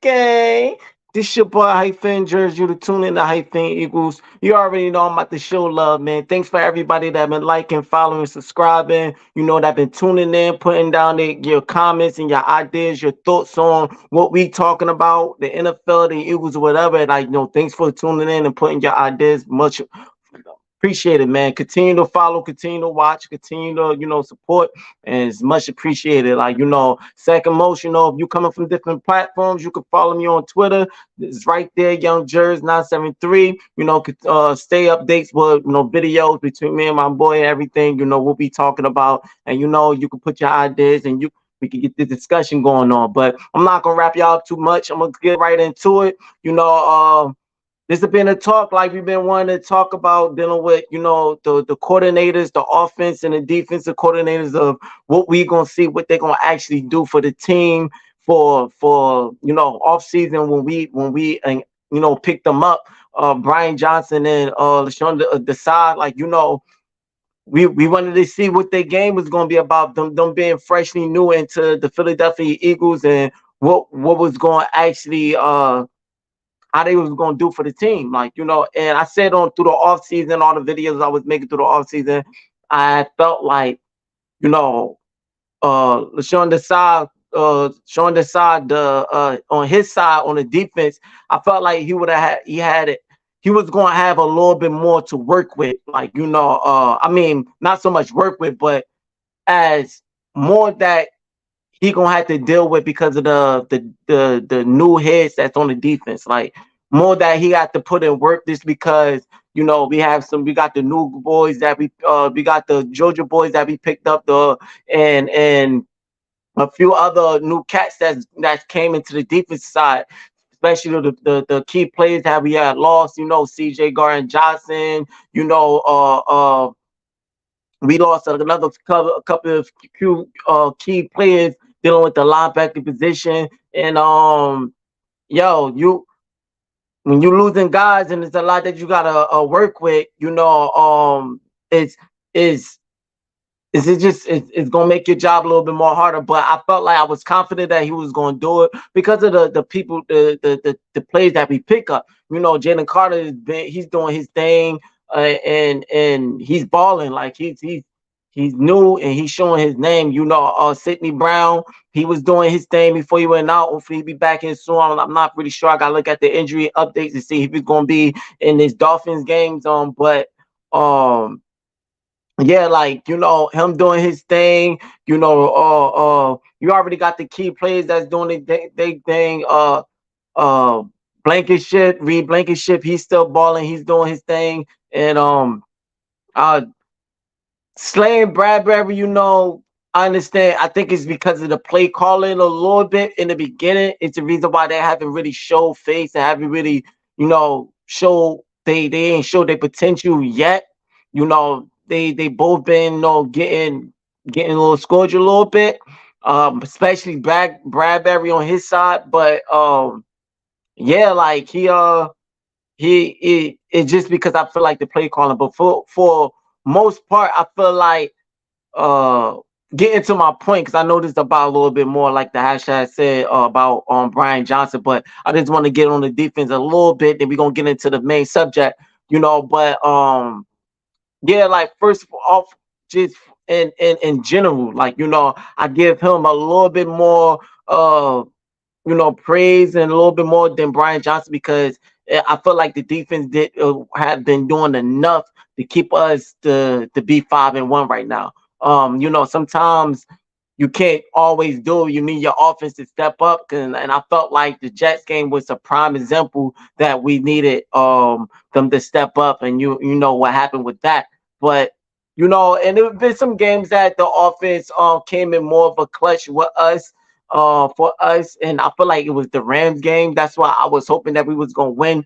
Gang. This your boy Hyphen Jersey. You to tune in to Hyphen Eagles. You already know I'm about to show love, man. Thanks for everybody that been liking, following, subscribing. You know that been tuning in, putting down your comments and your ideas, your thoughts on what we talking about, the NFL, the Eagles, whatever. And thanks for tuning in and putting your ideas. Much appreciate it, man. Continue to follow, continue to watch, continue to, support, and it's much appreciated. Second most, if you coming from different platforms, you can follow me on Twitter. It's right there, Young Jers 973. Stay updates with videos between me and my boy and everything, we'll be talking about. And you can put your ideas and we can get the discussion going on. But I'm not gonna wrap y'all up too much. I'm gonna get right into it. This has been a talk like we've been wanting to talk about, dealing with, the coordinators, the offense and the defensive coordinators of what we gonna see, what they're gonna actually do for the team for off season when we picked them up. Brian Johnson and LaShawn Desai, we wanted to see what their game was gonna be about, them being freshly new into the Philadelphia Eagles, and what was going to actually how they was gonna do for the team, and I said on through the off season, all the videos I was making through the off season, I felt like, LaShawn Desai, Sean Desai, on his side on the defense, I felt like he was gonna have a little bit more to work with, I mean, not so much work with, but as more that he gonna have to deal with because of the new heads that's on the defense. Like, more that he got to put in work, this because we got the new boys that we got the Georgia boys that we picked up, and a few other new cats that came into the defense side, especially the key players that we had lost. CJ Garden Johnson. We lost another couple of key players dealing with the linebacker position. And when you losing guys and it's a lot that you gotta work with, it's it's it's gonna make your job a little bit more harder. But I felt like I was confident that he was gonna do it because of the people, the plays that we pick up. Jalen Carter he's doing his thing, and he's balling, like he's new and he's showing his name. Sidney Brown, he was doing his thing before he went out. Hopefully he'll be back in soon. I'm not really sure. I gotta look at the injury updates to see if he's gonna be in this Dolphins games. But yeah, him doing his thing. You already got the key players that's doing they thing. Blankenship, Reed Blankenship, he's still balling. He's doing his thing, and uh, slaying Bradbury. I understand. I think it's because of the play calling a little bit in the beginning. It's the reason why they haven't really showed face and haven't really, show they ain't show their potential yet. They both been getting a little scourged a little bit. Especially Bradbury on his side, but yeah, like it's just because I feel like the play calling, but for most part, I feel like uh getting to my point, because I know this about a little bit more, like the hashtag said, about Brian Johnson, but I just want to get on the defense a little bit, then we're gonna get into the main subject. But yeah, like, first off, just in general, I give him a little bit more praise and a little bit more than Brian Johnson, because I feel like the defense did have been doing enough to keep us to be 5-1 right now. Sometimes you can't always do it. You need your offense to step up, and I felt like the Jets game was a prime example that we needed them to step up, and you know what happened with that. But and there have been some games that the offense came in more of a clutch with us, for us, and I feel like it was the Rams game. That's why I was hoping that we was gonna win.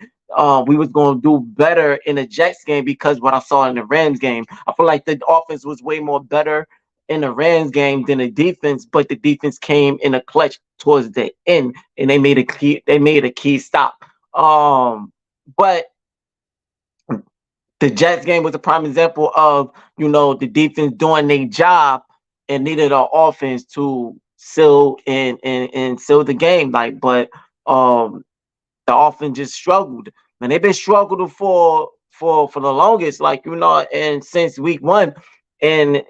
We was gonna do better in the Jets game, because what I saw in the Rams game, I feel like the offense was way more better in the Rams game than the defense, but the defense came in a clutch towards the end, and they made a key stop. But the Jets game was a prime example of the defense doing their job and needed our offense to seal and seal the game. Like, but um the offense just struggled. And they've been struggling for the longest, like and since week one. And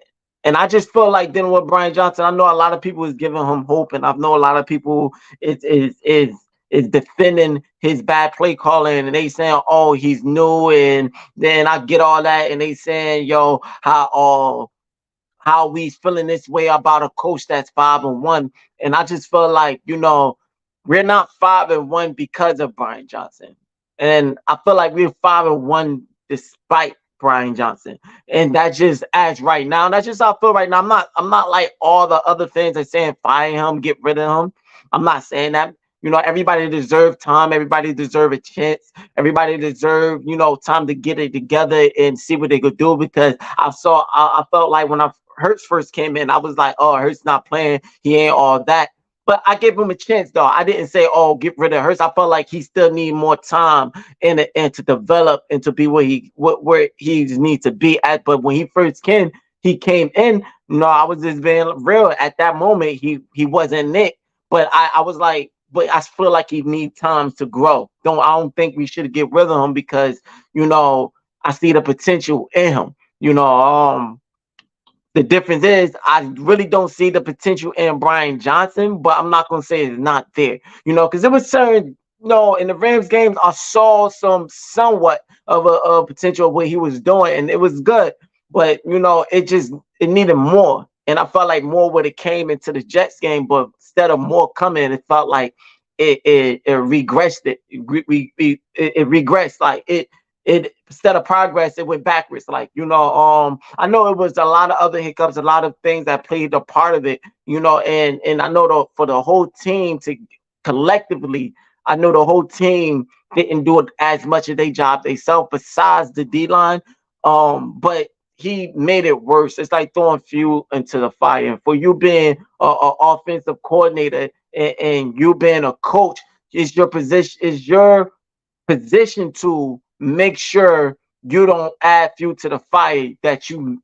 I just feel like dealing with Brian Johnson, I know a lot of people is giving him hope, and I know a lot of people is defending his bad play calling, and they saying, oh, he's new, and then I get all that, and they saying, yo, how we feeling this way about a coach that's 5-1. And I just feel like, we're not 5-1 because of Brian Johnson. And I feel like we're 5-1 despite Brian Johnson. And that just as right now. And that's just how I feel right now. I'm not like all the other things that saying fire him, get rid of him. I'm not saying that. Everybody deserve time. Everybody deserve a chance. Everybody deserve, time to get it together and see what they could do. Because I felt like when Hurts first came in, I was like, oh, Hurts not playing. He ain't all that. But I gave him a chance, though. I didn't say, oh, get rid of Hurts. I felt like he still need more time and to develop and to be where he needs to be at. But when he came in, no, I was just being real. At that moment, he wasn't Nick. But I was like, but I feel like he needs time to grow. I don't think we should get rid of him because, I see the potential in him. The difference is I really don't see the potential in Brian Johnson, but I'm not gonna say it's not there, because it was certain, in the Rams games, I saw somewhat of a potential of what he was doing, and it was good, but it needed more, and I felt like more would have came into the Jets game, but instead of more coming, it felt like it regressed. It regressed like it instead of progress, it went backwards. Like, I know it was a lot of other hiccups, a lot of things that played a part of it, and I know for the whole team to collectively, I know the whole team didn't do it as much of their job themselves besides the D line. But he made it worse. It's like throwing fuel into the fire. And for you being a offensive coordinator and you being a coach, is your position to make sure you don't add fuel to the fire, that you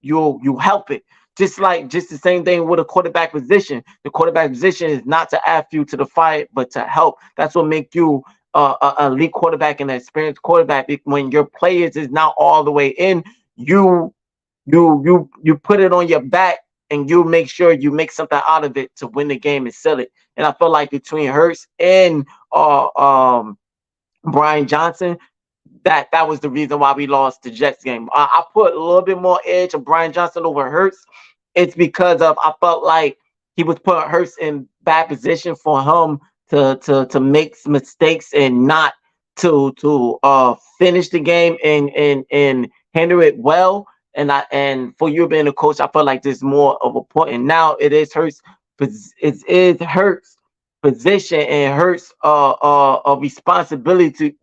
help it. Just the same thing with a quarterback position. The quarterback position is not to add fuel to the fire, but to help. That's what make you a elite quarterback and an experienced quarterback. When your players is not all the way in, you you put it on your back and you make sure you make something out of it to win the game and sell it. And I feel like between Hurts and Brian Johnson, that was the reason why we lost the Jets game. I put a little bit more edge of Brian Johnson over Hurts. It's because of I felt like he was putting Hurts in bad position for him to make mistakes and not to finish the game and handle it well. And for you being a coach, I felt like there's more of a point. And now it is Hurts. It is Hurts position and Hurts a responsibility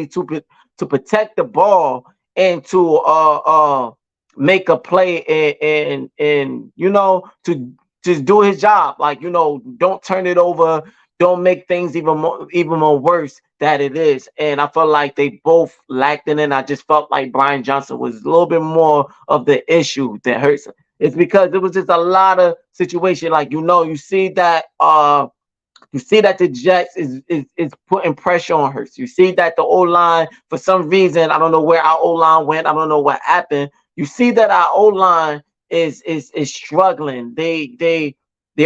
to protect the ball and to make a play and to just do his job. Like, don't turn it over, don't make things even more worse that it is. And I felt like they both lacked in it. I just felt like Brian Johnson was a little bit more of the issue that hurts. It's because it was just a lot of situation. Like, you see that the Jets is putting pressure on Hurts. You see that the O line, for some reason, I don't know where our O line went. I don't know what happened. You see that our O line is struggling. They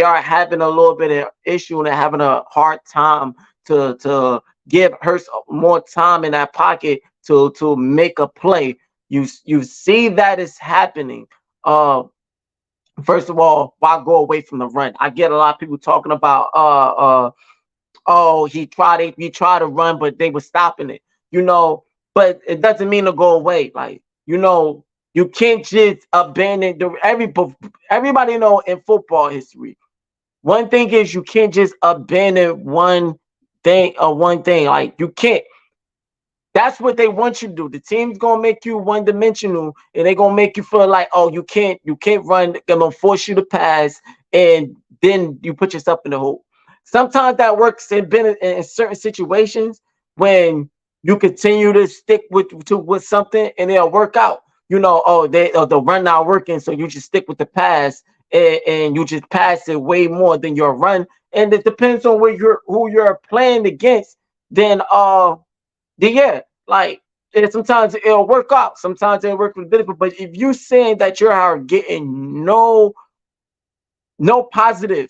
are having a little bit of issue and they're having a hard time to give Hurts more time in that pocket to make a play. You see that is happening. First of all, why go away from the run? I get a lot of people talking about oh, he tried to run, but they were stopping it. But it doesn't mean to go away. Like, you can't just abandon everybody know in football history. One thing is you can't just abandon one thing. Like, you can't. That's what they want you to do. The team's gonna make you one dimensional, and they're gonna make you feel like, oh, you can't run. They're gonna force you to pass, and then you put yourself in the hole. Sometimes that works in certain situations when you continue to stick with something, and it'll work out. Oh, the run not working, so you just stick with the pass, and you just pass it way more than your run. And it depends on who you're playing against. Then yeah, like and sometimes it'll work out, sometimes it'll work for the benefit. But if you saying that you're getting no positive,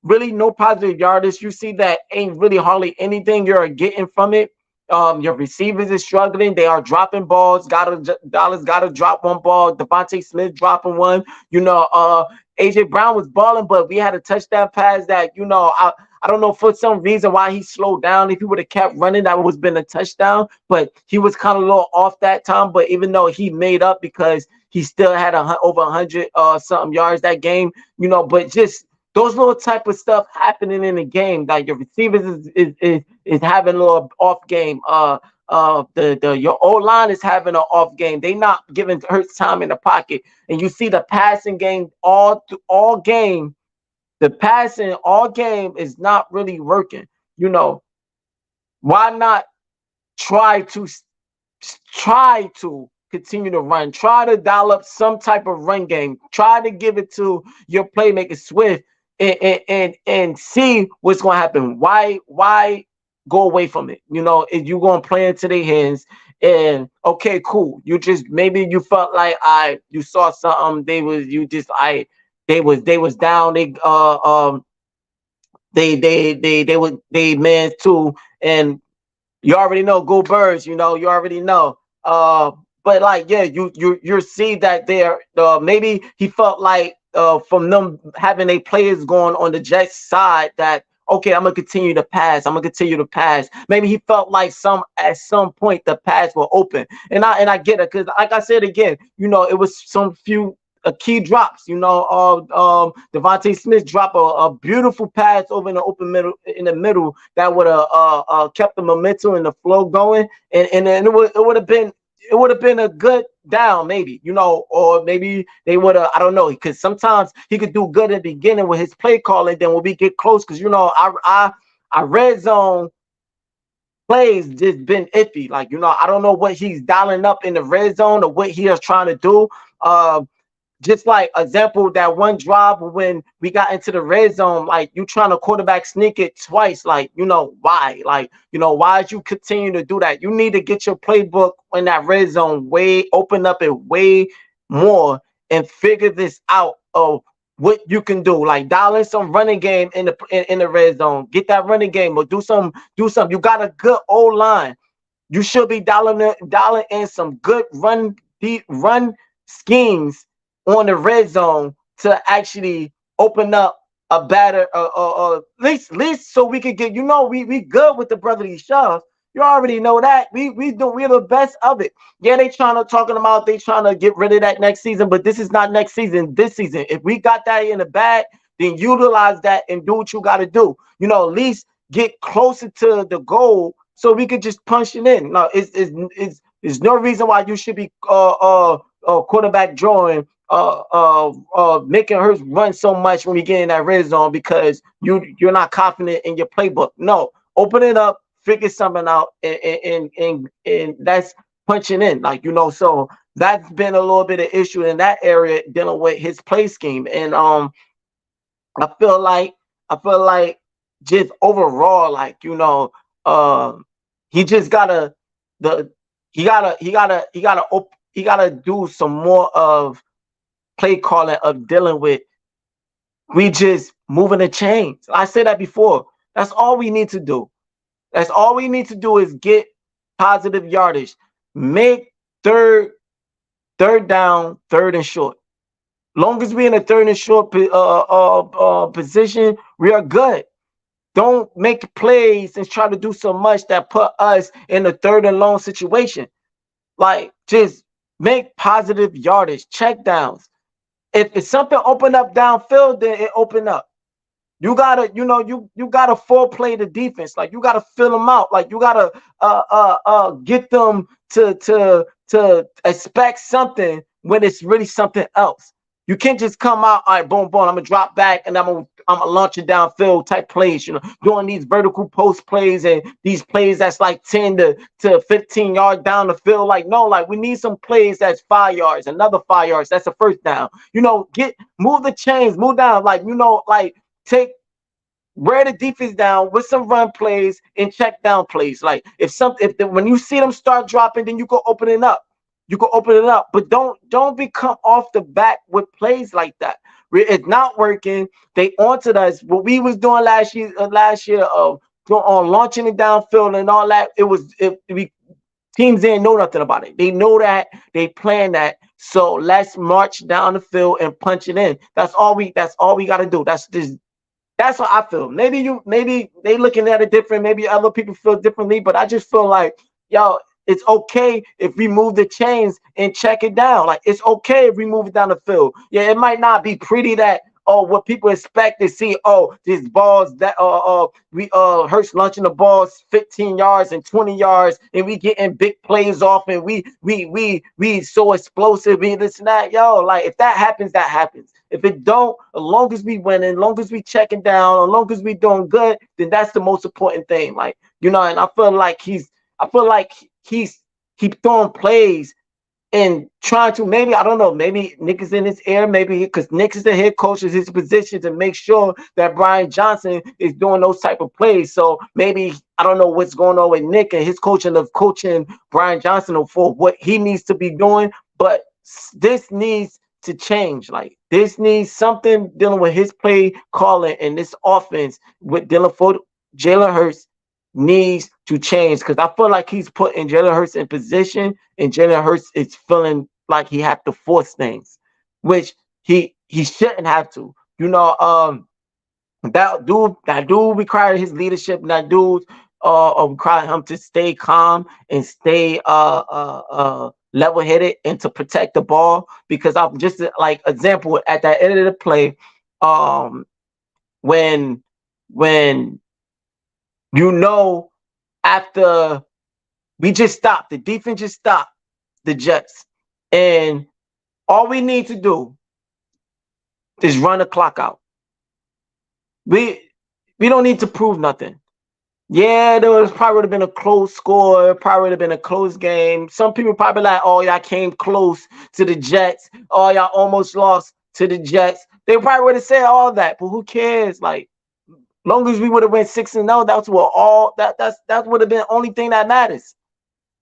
really no positive yardage. You see that ain't really hardly anything you're getting from it. Your receivers is struggling. They are dropping balls. Dallas gotta drop one ball. Devontae Smith dropping one. You know, AJ Brown was balling, but we had a touchdown pass that I don't know for some reason why he slowed down. If he would have kept running, that would have been a touchdown. But he was kind of a little off that time. But even though he made up because he still had over 100 something yards that game, but just those little type of stuff happening in the game, like your receivers is having a little off game. Your O line is having an off game. They not giving Hurts time in the pocket, and you see the passing game all game. The passing all game is not really working. Why not try to continue to run? Try to dial up some type of run game. Try to give it to your playmaker Swift and see what's going to happen. Why go away from it? If you're going to play into their hands, and okay, cool. Maybe you felt like you saw something. They was down. They man too, and you already know, go Birds. You already know. But like, yeah, you see that there. Maybe he felt like from them having their players going on the Jets side that okay, I'm gonna continue to pass. I'm gonna continue to pass. Maybe he felt like at some point the pass will open, and I get it because like I said again, it was some few key drops. Devontae Smith dropped a beautiful pass over in the open middle that would have kept the momentum and the flow going, and then it would have been a good down, maybe, or maybe they would have, I don't know, because sometimes he could do good at the beginning with his play calling. Then when we get close, because I red zone plays just been iffy. Like, I don't know what he's dialing up in the red zone or what he is trying to do. Just like example, that one drive when we got into the red zone, like you trying to quarterback sneak it twice, like, why? Like, why did you continue to do that? You need to get your playbook in that red zone open up it way more and figure this out of what you can do. Like dial in some running game in the red zone. Get that running game or do some. You got a good old line. You should be dialing in some good run schemes on the red zone to actually open up a batter, at least so we could get, we good with the brotherly shove. You already know that we're the best of it. Yeah, they trying to get rid of that next season, but this is not next season. This season, if we got that in the bag, then utilize that and do what you got to do. At least get closer to the goal so we could just punch it in. No, it's no reason why you should be quarterback drawing making her run so much when we get in that red zone because you're not confident in your playbook. No, open it up, figure something out, and that's punching in. Like, so that's been a little bit of issue in that area dealing with his play scheme. And I feel like just overall, like, he just gotta he gotta do some more of play calling of dealing with. We just moving the chains. I said that before. That's all we need to do. That's all we need to do is get positive yardage. Make third down, third and short. Long as we in a third and short position, we are good. Don't make plays and try to do so much that put us in a third and long situation. Like, just make positive yardage, check downs. If something open up downfield, then it open up. You gotta, you gotta foreplay the defense. Like, you gotta fill them out. Like, you gotta get them to expect something when it's really something else. You can't just come out, all right, boom, boom. I'm gonna drop back and I'm I'm launching downfield type plays, doing these vertical post plays and these plays that's like 10 to 15 yards down the field. Like, no, like we need some plays that's 5 yards, another 5 yards, that's a first down. Move the chains, move down, like, like take wear the defense down with some run plays and check down plays. Like when you see them start dropping, then you go open it up. You can open it up, but don't become off the back with plays like that. It's not working. They onto us. What we was doing last year of on launching it downfield and all that. Teams didn't know nothing about it. They know that, they plan that. So let's march down the field and punch it in. That's all we got to do. That's what I feel. Maybe they looking at it different. Maybe other people feel differently, but I just feel like, yo, it's okay if we move the chains and check it down. Like, it's okay if we move it down the field. Yeah, it might not be pretty that, what people expect to see. These balls that we Hurts launching the balls 15 yards and 20 yards, and we getting big plays off, and we so explosive, and this and that. Yo, like, if that happens, that happens. If it don't, as long as we winning, as long as we checking down, as long as we doing good, then that's the most important thing. Like, and I feel like he's throwing plays and trying to, maybe, I don't know, maybe Nick is in his ear, maybe because Nick is the head coach, is his position to make sure that Brian Johnson is doing those type of plays. So maybe, I don't know what's going on with Nick and his coaching Brian Johnson for what he needs to be doing, but this needs to change. Like, this needs something dealing with his play calling and this offense with dealing for Jalen Hurts needs to change, because I feel like he's putting Jalen Hurts in position, and Jalen Hurts is feeling like he have to force things, which he shouldn't have to. That dude required his leadership. And that dude required him to stay calm and stay level headed and to protect the ball. Because I'm just like example at the end of the play, when after we just stopped, the defense just stopped the Jets, and all we need to do is run the clock out. We don't need to prove nothing. Yeah, there was probably would have been a close score, probably would have been a close game. Some people probably like, oh, y'all came close to the Jets. Oh, y'all almost lost to the Jets. They probably would have said all that, but who cares? Like, long as we would have went 6-0, that's what that would have been the only thing that matters.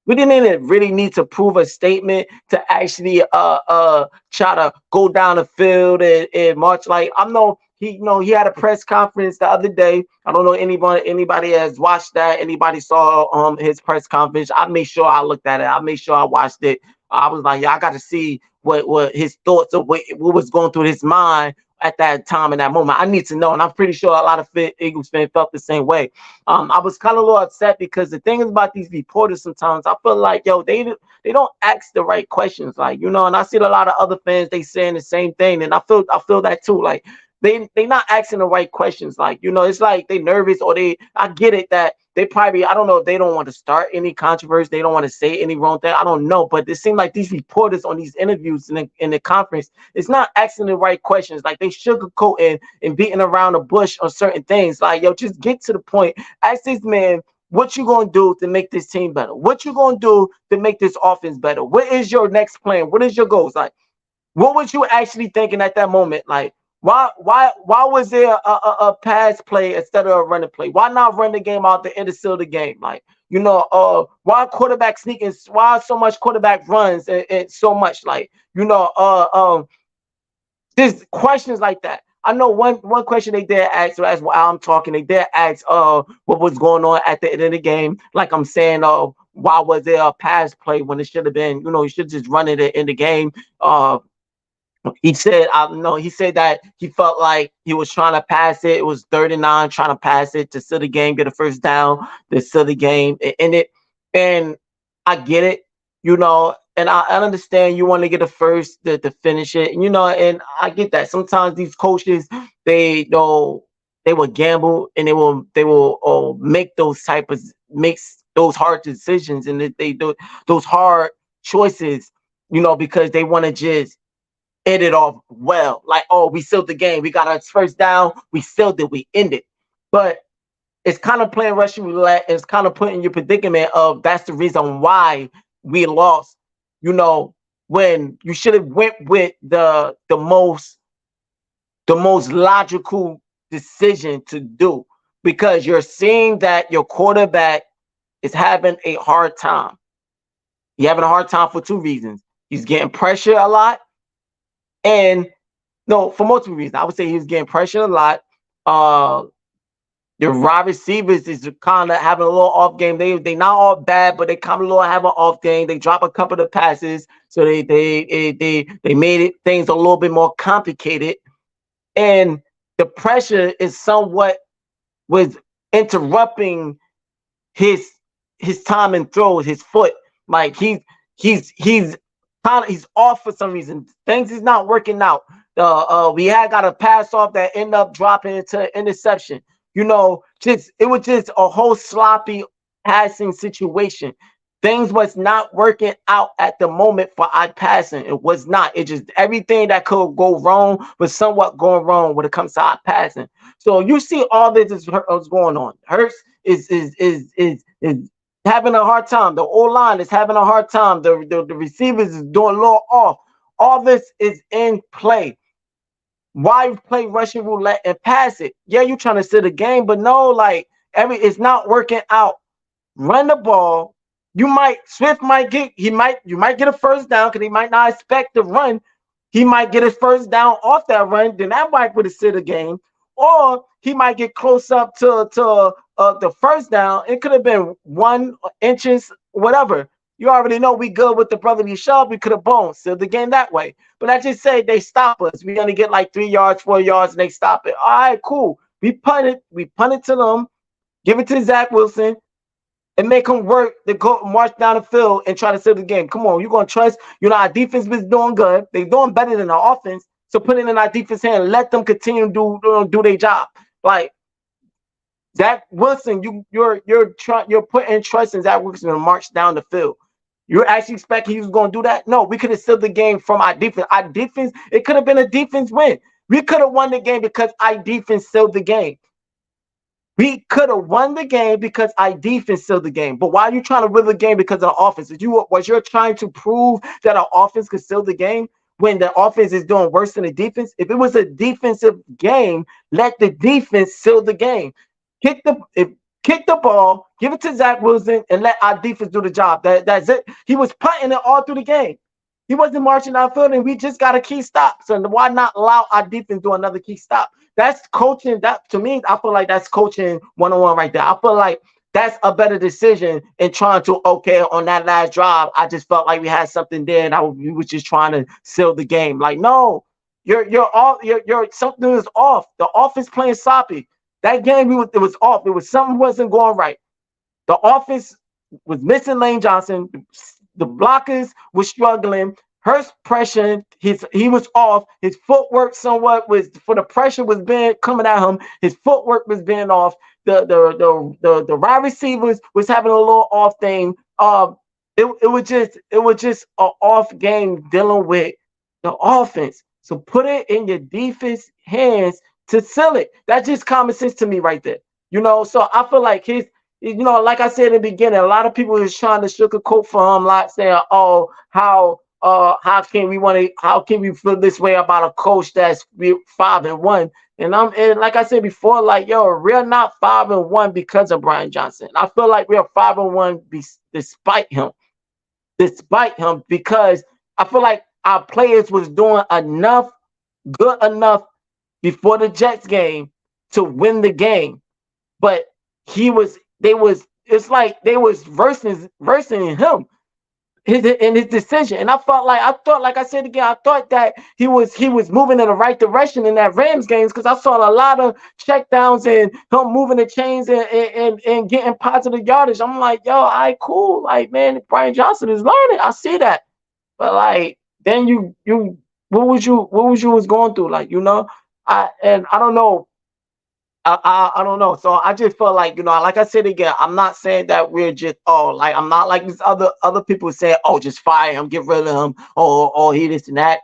We didn't even really need to prove a statement to actually try to go down the field and march. Like, I know he had a press conference the other day. I don't know anybody has watched that. Anybody saw his press conference? I made sure I looked at it. I made sure I watched it. I was like, yeah, I got to see what his thoughts of what was going through his mind at that time, in that moment. I need to know, and I'm pretty sure a lot of Eagles fans felt the same way. I was kind of a little upset because the thing is about these reporters, sometimes I feel like, yo, they don't ask the right questions, like, and I see a lot of other fans, they saying the same thing, and I feel that too. Like, they not asking the right questions. Like, it's like they nervous, or I get it that they probably, I don't know if they don't want to start any controversy, they don't want to say any wrong thing, I don't know, but it seems like these reporters on these interviews in the conference, it's not asking the right questions. Like, they sugarcoating and beating around the bush on certain things. Like, yo, just get to the point. Ask this man, what you gonna do to make this team better? What you gonna do to make this offense better? What is your next plan? What is your goals? Like, what was you actually thinking at that moment? Like, why was there a pass play instead of a running play? Why not run the game out the end of the game? Like, why quarterback sneaking? Why so much quarterback runs and so much, like, there's questions like that. I know one question they did ask, so as while I'm talking, they did ask what was going on at the end of the game. Like I'm saying, why was there a pass play when it should have been, you should just run it in the game. He said, he said that he felt like he was trying to pass it. It was 39, trying to pass it to seal the game, get a first down, to seal the game, end it. And I get it, and I understand you want to get a first to finish it, and I get that. Sometimes these coaches, they will gamble, and they will make those hard decisions, and they do those hard choices, because they want to just ended off well. Like, oh, we sealed the game. We got our first down. We sealed it. We ended. But it's kind of playing Russian roulette. It's kind of putting your predicament of that's the reason why we lost. You know, when you should have went with the most logical decision to do, because you're seeing that your quarterback is having a hard time. He's having a hard time for two reasons. He's getting pressure a lot, and no, for multiple reasons. I would say he's getting pressure a lot. Uh, the wide receivers is kind of having a little off game. They not all bad, but they kind of little have an off game. They drop a couple of passes, so they made it things a little bit more complicated, and the pressure is somewhat was interrupting his his time and throws, his foot. Like he's kind of he's off for some reason. Things is not working out. We had got a pass off that ended up dropping into interception. You know, just it was just a whole sloppy passing situation. Things was not working out at the moment for I passing. It was not. It just everything that could go wrong was somewhat going wrong when it comes to I passing. So you see all this is going on. Hurts is having a hard time. The O line is having a hard time. The receivers is doing a little off. All this is in play. Why play Russian roulette and pass it? Yeah, you trying to sit a game, but no, like it's not working out. Run the ball. Swift might get you might get a first down because he might not expect to run. He might get his first down off that run, then that might would have sit a game. Or he might get close up to the first down. It could have been 1 inches, whatever. You already know we good with the brotherly shove. We could have boned, sealed the game that way. But I just say they stop us. We only get like 3 yards, 4 yards, and they stop it. All right, cool. We punt it to them, give it to Zach Wilson, and make them work to go march down the field and try to seal the game. Come on, you're gonna trust. You know, our defense is doing good. They're doing better than our offense. So put it in our defense hand and let them continue to do their job. Like Zach Wilson, you're putting trust in Zach Wilson to march down the field. You actually expect he was going to do that? No, we could have sealed the game from our defense. Our defense, it could have been a defense win. We could have won the game because our defense sealed the game. We could have won the game because our defense sealed the game. But why are you trying to win the game because of the offense? Was you trying to prove that our offense could seal the game when the offense is doing worse than the defense? If it was a defensive game, let the defense seal the game. Kick the ball, give it to Zach Wilson, and let our defense do the job. That's it. He was punting it all through the game. He wasn't marching outfield, and we just got a key stop. So why not allow our defense to do another key stop? That's coaching. That to me, I feel like that's coaching 101 right there. I feel like that's a better decision in trying to on that last drive. I just felt like we had something there, and we was just trying to seal the game. Like no, you're something is off. The offense playing sloppy. That game it was off. It was something wasn't going right. The offense was missing Lane Johnson. The blockers were struggling. Hurts pressure. He was off. His footwork somewhat was for the pressure was being coming at him. His footwork was being off. The wide receivers was having a little off thing. It was just an off game dealing with the offense. So put it in your defense hands to seal it. That's just common sense to me right there. You know, so I feel like like I said in the beginning, a lot of people is trying to sugarcoat for him, like saying, "Oh, how can we feel this way about a coach that's 5-1?" And like I said before, like we're not 5-1 because of Brian Johnson. I feel like we're 5-1 despite him, because I feel like our players was doing good enough before the Jets game to win the game, but it's like they was versing him in his decision. And I thought, like I said again, I thought that he was moving in the right direction in that Rams games, because I saw a lot of checkdowns and him moving the chains and getting positive yardage. I'm like, all right, cool. Like, man, Brian Johnson is learning. I see that. But like, then what was you was going through? Like, I don't know. I don't know. So I just feel like, like I said again, I'm not saying that we're just like I'm not like these other people say, just fire him, get rid of him, or he this and that.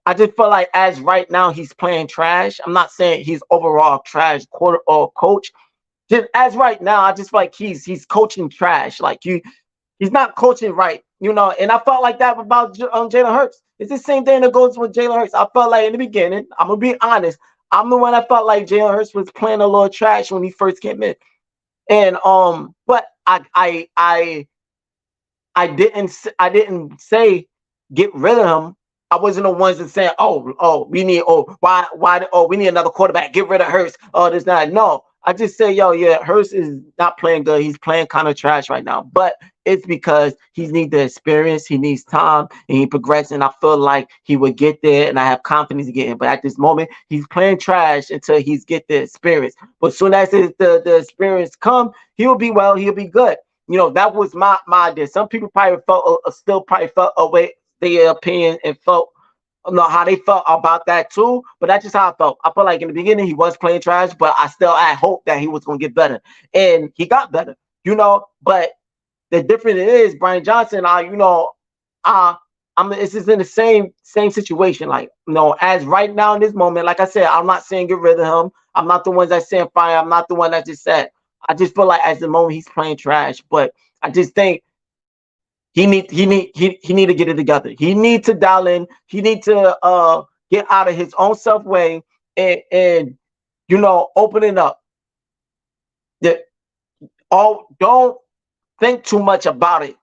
I just feel like as right now he's playing trash. I'm not saying he's overall trash quarter or coach. Just as right now, I just feel like he's coaching trash. Like he's not coaching right, you know. And I felt like that about Jalen Hurts. It's the same thing that goes with Jalen Hurts. I felt like in the beginning, I'm gonna be honest. I'm the one that felt like Jalen Hurts was playing a little trash when he first came in, and but I didn't say get rid of him. I wasn't the ones that saying, oh, we need, why, oh, we need another quarterback. Get rid of Hurts. Oh, this not. No, I just say, yo, yeah, Hurts is not playing good. He's playing kind of trash right now. But it's because he needs the experience. He needs time, and he progressing. I feel like he would get there, and I have confidence in getting. But at this moment, he's playing trash until he's get the experience. But soon as the experience come, he'll be well. He'll be good. You know, that was my idea. Some people probably felt still probably felt away their opinion and felt know how they felt about that too. But that's just how I felt. I felt like in the beginning he was playing trash, but I hope that he was gonna get better. And he got better, you know. But the difference is Brian Johnson, uh I'm it's just in the same situation. Like, you know, as right now in this moment, like I said, I'm not saying get rid of him. I'm not the ones that saying fire. I'm not the one that just said. I just feel like at the moment he's playing trash. But I just think he need to get it together. He need to dial in. He need to get out of his own self way and open it up. That all don't think too much about it.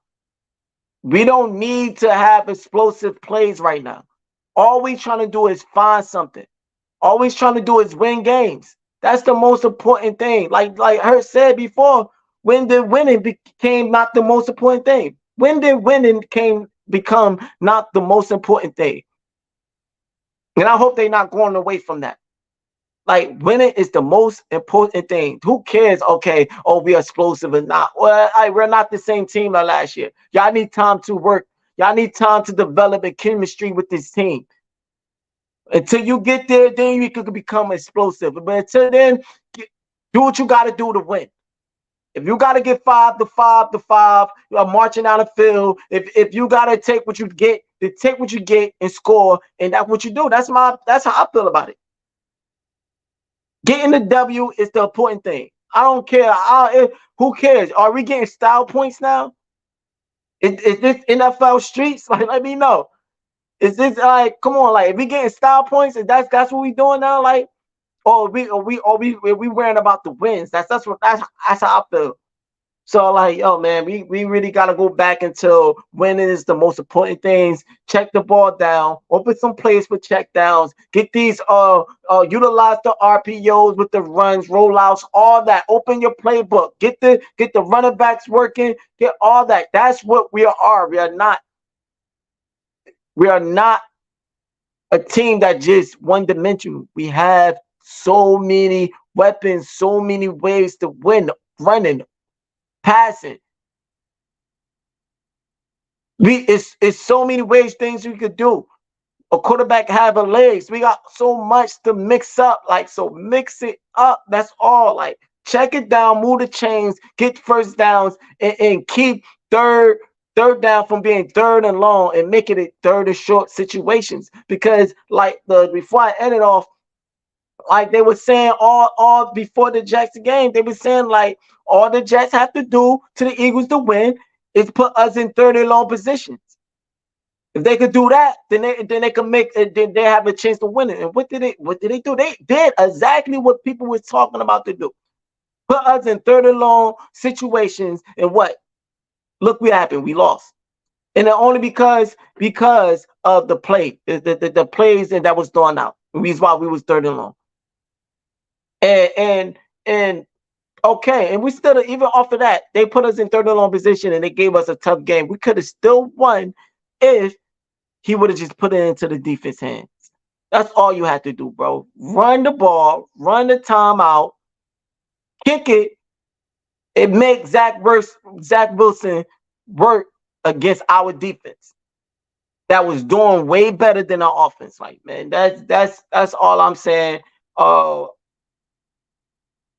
We don't need to have explosive plays right now. All we trying to do is find something. All we trying to do is win games. That's the most important thing. Like Hurt said before, when the winning became not the most important thing. When did winning came become not the most important thing? And I hope they're not going away from that. Like winning is the most important thing. Who cares? Okay, oh, we're explosive or not. Well, we're not the same team like last year. Y'all need time to work. Y'all need time to develop a chemistry with this team. Until you get there, then you could become explosive. But until then, do what you got to do to win. If you got to get 5 to 5 to 5, you are marching down the field. If you got to take what you get, then take what you get and score, and that's what you do. That's how I feel about it. Getting the W is the important thing. I don't care. Who cares? Are we getting style points now? Is this NFL streets? Like, let me know. Is this like, come on, like, if we getting style points, and that's what we doing now, like, or we worrying about the wins. That's how I feel. So like, yo, man, we really gotta go back until winning is the most important things. Check the ball down, open some plays for check downs, get these utilize the RPOs with the runs, rollouts, all that. Open your playbook, get the running backs working, get all that. That's what we are. We are not a team that just one dimensional. We have so many weapons, so many ways to win, running, passing. It's so many ways things we could do. A quarterback having legs. We got so much to mix up. Like, so mix it up. That's all. Like, check it down, move the chains, get first downs, and keep third down from being third and long and making it third and short situations. Because like before I ended off, like they were saying all before the Jets game, they were saying like all the Jets have to do to the Eagles to win is put us in third and long positions. If they could do that, then they could make it. Then they have a chance to win it. And what did they do? They did exactly what people were talking about to do. Put us in third and long situations. And what? Look what happened. We lost. And only because of the play, the plays that was thrown out. The reason why we was third and long. And okay, and we still even off of that, they put us in third and long position and they gave us a tough game. We could have still won if he would have just put it into the defense hands. That's all you had to do, bro. Run the ball, run the timeout, kick it, and make Zach Wilson work against our defense. That was doing way better than our offense. Like, man, that's all I'm saying.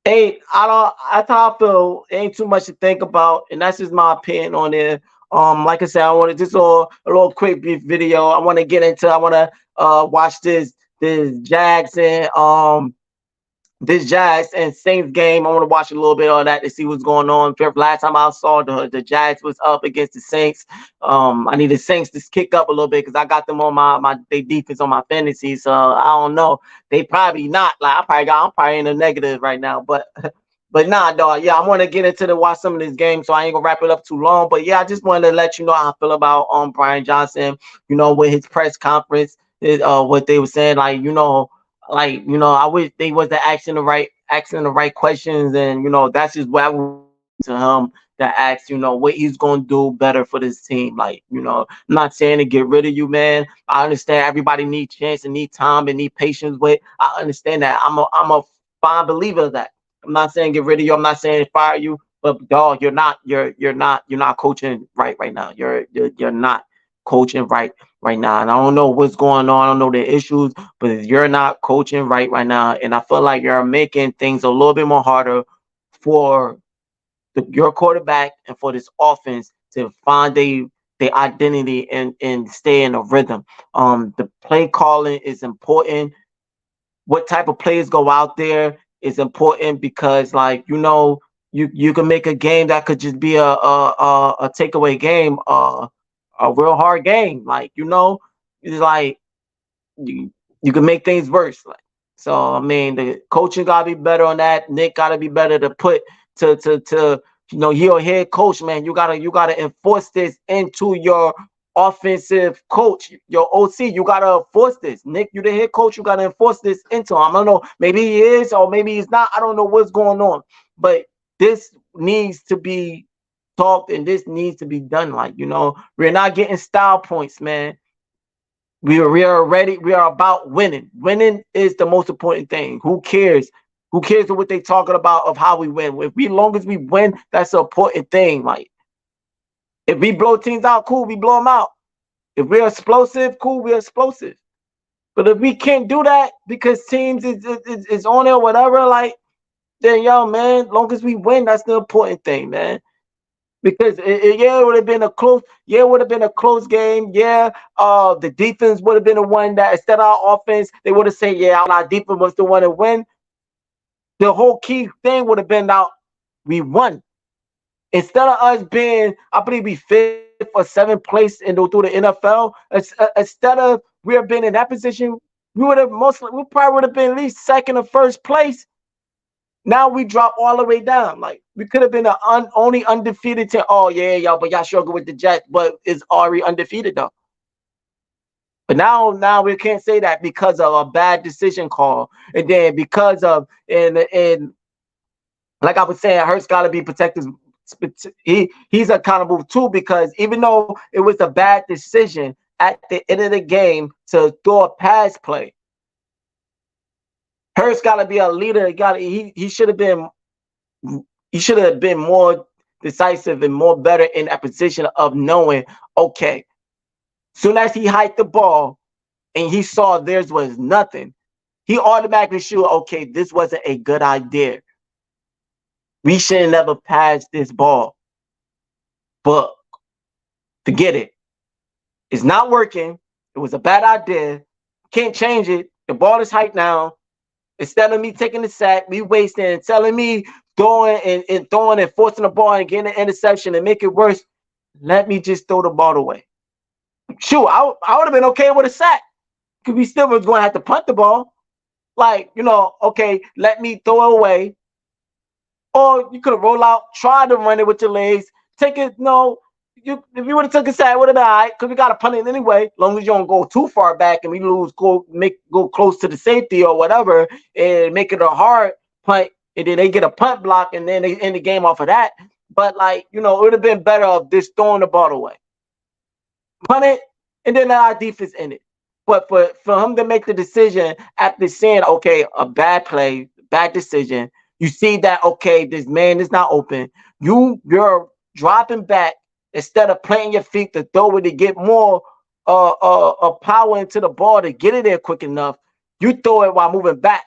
That's how I feel. Ain't too much to think about, and that's just my opinion on it. Like I said, I want to just a little quick brief video. I want to get into. I want to watch this Jags and this Jags and Saints game. I want to watch a little bit of that to see what's going on. Last time I saw the Jags was up against the Saints. I need the Saints to kick up a little bit because I got them on my they defense on my fantasy. So I don't know. They probably not. Like I'm probably in the negative right now. But nah, dog. Yeah, I want to get into the watch some of this game, so I ain't gonna wrap it up too long. But yeah, I just wanted to let you know how I feel about Brian Johnson. You know, with his press conference, what they were saying, I wish they was asking the right questions, and that's just what I would to him that asks, what he's gonna do better for this team. Like, I'm not saying to get rid of you, man. I understand everybody need chance and need time and need patience with. I understand that. I'm a fine believer of that. I'm not saying get rid of you. I'm not saying fire you. But dog, you're not coaching right now. You're not coaching right now. And I don't know what's going on. I don't know the issues, but you're not coaching right now. And I feel like you're making things a little bit more harder for your quarterback and for this offense to find their identity and stay in a rhythm. The play calling is important. What type of players go out there is important because, like, you can make a game that could just be a takeaway game, a real hard game. Like, it's like you can make things worse. Like, so I mean, the coaching gotta be better on that. Nick gotta be better to put to your head coach, man. You gotta enforce this into your offensive coach, your OC. You gotta enforce this. Nick, you the head coach. You gotta enforce this into him. I don't know. Maybe he is, or maybe he's not. I don't know what's going on, but this needs to be talked and this needs to be done. Like, we're not getting style points, man. We are ready. We are about winning. Winning is the most important thing. Who cares? Who cares what they talking about of how we win? Long as we win, that's the important thing. Like, if we blow teams out, cool, we blow them out. If we're explosive, cool, we're explosive. But if we can't do that because teams is on it or whatever, like, then yo, man, long as we win, that's the important thing, man. Because it would have been a close game. Yeah, the defense would have been the one that instead of our offense, they would have said, yeah, our defense was the one to win. The whole key thing would have been out. We won instead of us being, I believe, we fifth or seventh place through the NFL. Instead of we have been in that position, we probably would have been at least second or first place. Now we drop all the way down. Like, we could have been the only undefeated team. Oh yeah, y'all, but y'all struggle with the Jets, but it's already undefeated though. But now we can't say that because of a bad decision call, and then because of and like I was saying, Hurts got to be protected. He's accountable too because even though it was a bad decision at the end of the game to throw a pass play, Hurts got to be a leader. He should have been more decisive and more better in that position of knowing, okay, soon as he hiked the ball and he saw theirs was nothing, he automatically should, okay, this wasn't a good idea. We should have never passed this ball. But forget it. It's not working. It was a bad idea. Can't change it. The ball is hiked now. Instead of me taking the sack, me wasting and telling me throwing and forcing the ball and getting an interception and make it worse, let me just throw the ball away. Shoot, I would have been okay with a sack because we still was going to have to punt the ball. Like, okay, let me throw it away. Or you could have rolled out, tried to run it with your legs, take it. No, if you would have took a sack, it would have been all right because we got to punt it anyway. As long as you don't go too far back and we go close to the safety or whatever and make it a hard punt, and then they get a punt block and then they end the game off of that. But like, it would have been better of just throwing the ball away, punt it, and then let our defense in it. But for him to make the decision after saying, okay, a bad play, bad decision, you see that, okay, this man is not open. You're dropping back instead of planting your feet to throw it to get more power into the ball to get it there quick enough. You throw it while moving back.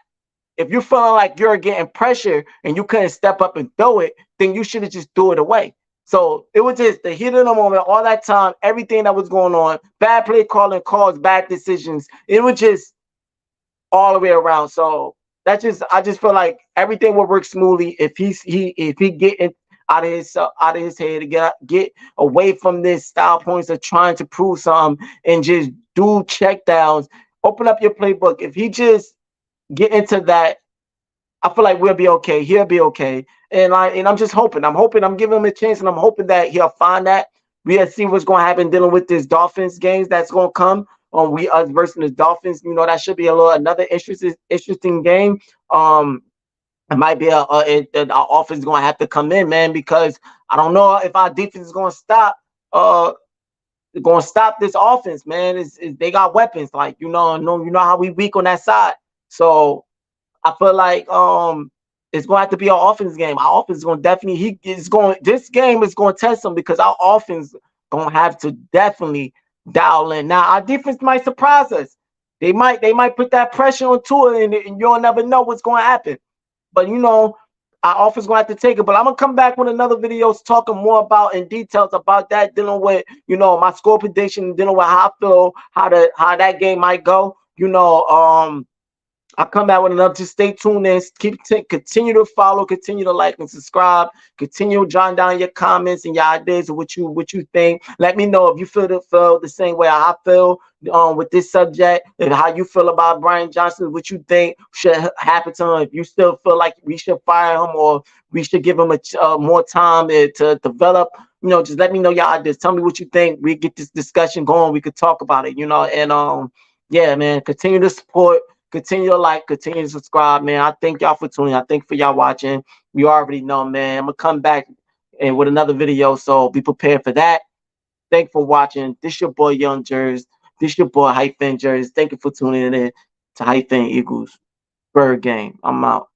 If you're feeling like you're getting pressure and you couldn't step up and throw it, then you should have just threw it away. So it was just the heat of the moment, all that time, everything that was going on, bad play calling, calls, bad decisions. It was just all the way around. So that just I just feel like everything will work smoothly if he get out of his head to get away from this style points of trying to prove something and just do check downs. Open up your playbook. If he just get into that, I feel like we'll be okay. He'll be okay. And I'm just hoping. I'm hoping I'm giving him a chance and I'm hoping that he'll find that. We'll see what's gonna happen dealing with this Dolphins games that's gonna come on we us versus the Dolphins. You know, that should be a little another interesting game. It might be our offense is gonna have to come in, man, because I don't know if our defense is gonna stop this offense, man. They got weapons, like you know how we weak on that side. So I feel like it's gonna have to be our offense game. Our offense is gonna definitely he is going this game is gonna test them because our offense gonna have to definitely dial in. Now our defense might surprise us. They might put that pressure on Tua and you'll never know what's gonna happen. But our offense gonna have to take it. But I'm gonna come back with another video talking more about in details about that, dealing with my score prediction, dealing with how I feel, how that game might go. I'll come back with another. Just stay tuned and continue to follow, continue to like and subscribe. Continue jotting down your comments and your ideas of what you think. Let me know if you feel the same way I feel with this subject, and how you feel about Brian Johnson. What you think should happen to him? If you still feel like we should fire him or we should give him more time to develop. Just let me know your ideas. Tell me what you think. We get this discussion going. We could talk about it. And yeah, man. Continue to support. Continue to like, continue to subscribe, man. I thank y'all for tuning. I thank for y'all watching. You already know, man. I'm gonna come back and with another video, so be prepared for that. Thank you for watching. This your boy Young Jers. This your boy Hype Fan Jers. Thank you for tuning in to Hype Fan Eagles Bird Game. I'm out.